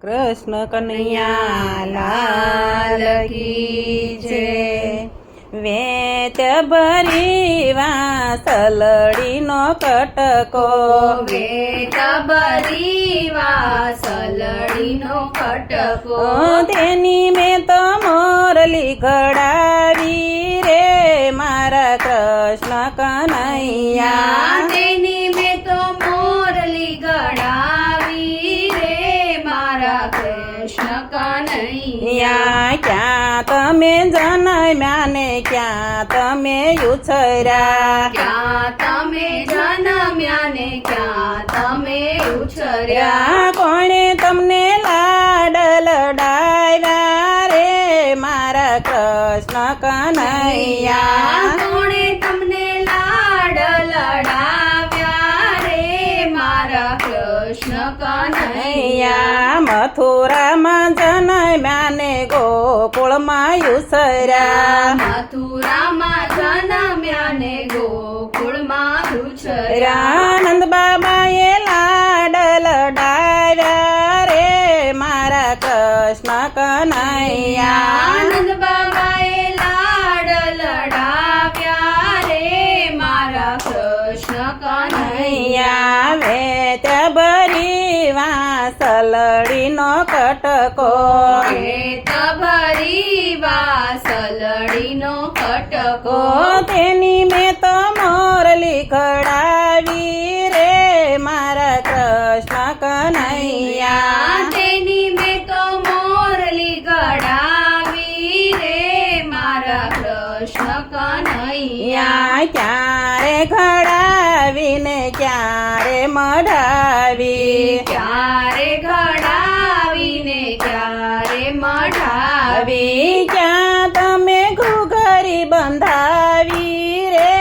કૃષ્ણ કનૈયા લાલ કી જય। વેત ભરી વાસલડીનો કટકો, વેત ભરી વાસલડીનો કટકો, તેની મેં તો મોરલી ઘડાવી રે મારા કૃષ્ણ કનૈયા। તેની મેં તો મોરલી ઘડાવી રે મારા કૃષ્ણ કનૈયા। ક્યાં તમે જન્મ્યા ને ક્યાં તમે ઉછર્યા, ક્યાં તમે જન્મ્યા ને ક્યાં તમે ઉછર્યા। કોણે તમને લાડ લડાવ્યા રે મારા કૃષ્ણ કનૈયા। કોણે તમને લાડ લડાવ્યા રે મારા કૃષ્ણ કનૈયા। મથુરામાં જન્મ્યા ને ગોકુળમાં ઉછર્યા, મથુરામાં જન્મ્યા ને ગોકુળમાં ઉછર્યા। નંદ બાબાએ લાડ લડાવ્યા રે મારા કૃષ્ણ કનૈયા। આનંદ બાબાએ લાડ લડાવ્યા રે મારા કૃષ્ણ કનૈયા। વેત ભરી વાસલડીનો કટકો, વેત ભરી વાસલડીનો કટકો, તેની મેં તો મોરલી ઘડાવી રે મારા કૃષ્ણ કનૈયા। તેની મેં તો મોરલી ઘડાવી રે મારા કૃષ્ણ કનૈયા। ક્યારે ઘડાવીને ક્યારે મઢાવી, ક્યારે ઘડાવીને ક્યારે મઢાવી। ક્યાં તમે ઘૂઘરી બંધાવી રે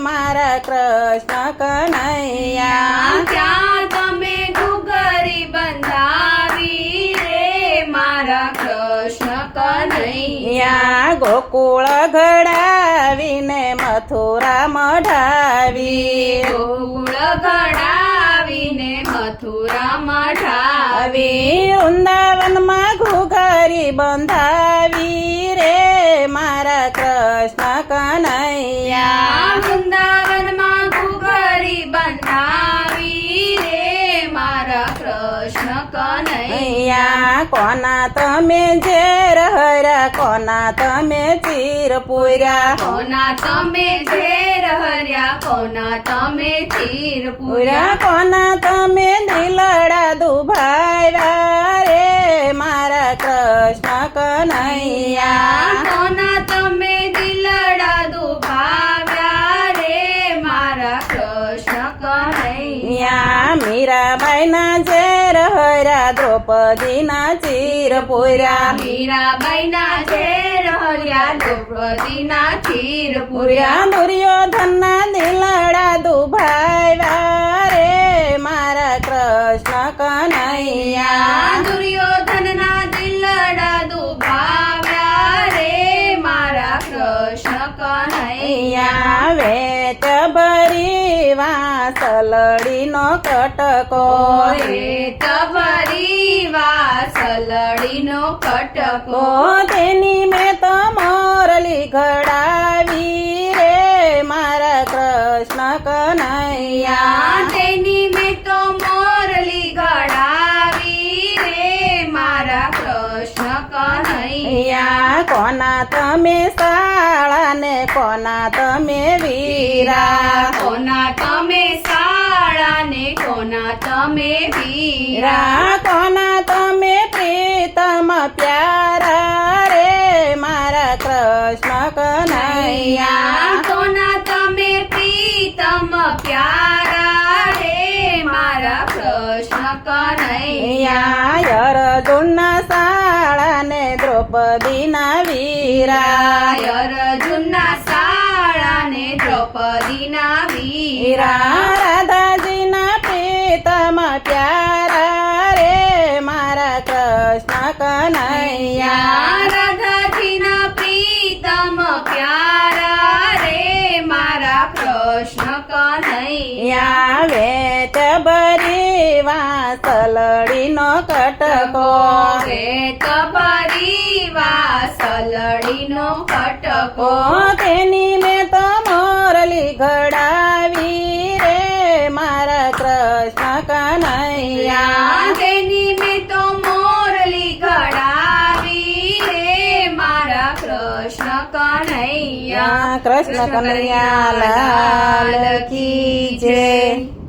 મારા કૃષ્ણ કનૈયા। ક્યાં તમે ઘૂઘરી બંધાવી રે મારા કૃષ્ણ કનૈયા। ગોકુળ ઘડાવીને મથુરા મઢાવી, ગોકુળ ઘડાવીને મથુરા મઢાવી। વૃંદાવનમાં ઘૂઘરી બંધાવી રે મારા કૃષ્ણ કનૈયા। વૃંદાવનમાં ઘૂઘરી બંધાવી રે મારા કૃષ્ણ કનૈયા। કોના તમે ઝેર હર્યા, કોના તમે ચીર પૂર્યા, કોના તમે ઝેર હર્યા, કોના તમે ચીર પૂર્યા। કોના તમે દિલડા દુભાવ્યા રે મારા કૃષ્ણ કનૈયા। કોના તમે દિલડા દુભાવ્યા રે મારા કૃષ્ણ કનૈયા। મીરાબાઈના ઝેર હર્યા, દ્રૌપદીના ચીર પૂર્યા, મીરાબાઈના ઝેર હર્યા, દ્રૌપદીના ચીર પૂર્યા। દુર્યોધનના દિલડા દુભાવ્યા રે મારા કૃષ્ણ કનૈયા। દુર્યોધનના દિલડા દુભાવ્યા રે મારા કૃષ્ણ કનૈયા। વેત ભરી વાસલડીનો કટકો, વેત ભરી વાસલડીનો કટકો, તેની મેં તો મોરલી ઘડાવી રે મારા કૃષ્ણ કનૈયા। તેની મેં તો મોરલી ઘડાવી રે મારા કૃષ્ણ કનૈયા। કોના તમે શાળા ને કોના તમે વીરા, કોના તમે શાળા ને કોના તમે વીરા। કોના તમે પ્રીતમ પ્યારા રે મારા કૃષ્ણ કનૈયા। કોના તમે પ્રીતમ પ્યારા રે મારા કૃષ્ણ કનૈયા। અર્જુનના શાળા ને દ્રૌપદીના વીરા, અર્જુનના શાળા ને દ્રૌપદીના વીરા। રાધાજીના પ્રીતમ પ્યારા રે મારા કૃષ્ણ કનૈયા। રાધાજીના પ્રીતમ પ્યારા રે મારા કૃષ્ણ કનૈયા। વેત ભરી વાસલડીનો કટકો, ઓ તેની મેં તો મોરલી ઘડાવી રે મારા કૃષ્ણ કનૈયા તેની મેં તો મોરલી ઘડાવી રે મારા કૃષ્ણ કનૈયા કૃષ્ણ કનૈયા લાલ કી જય.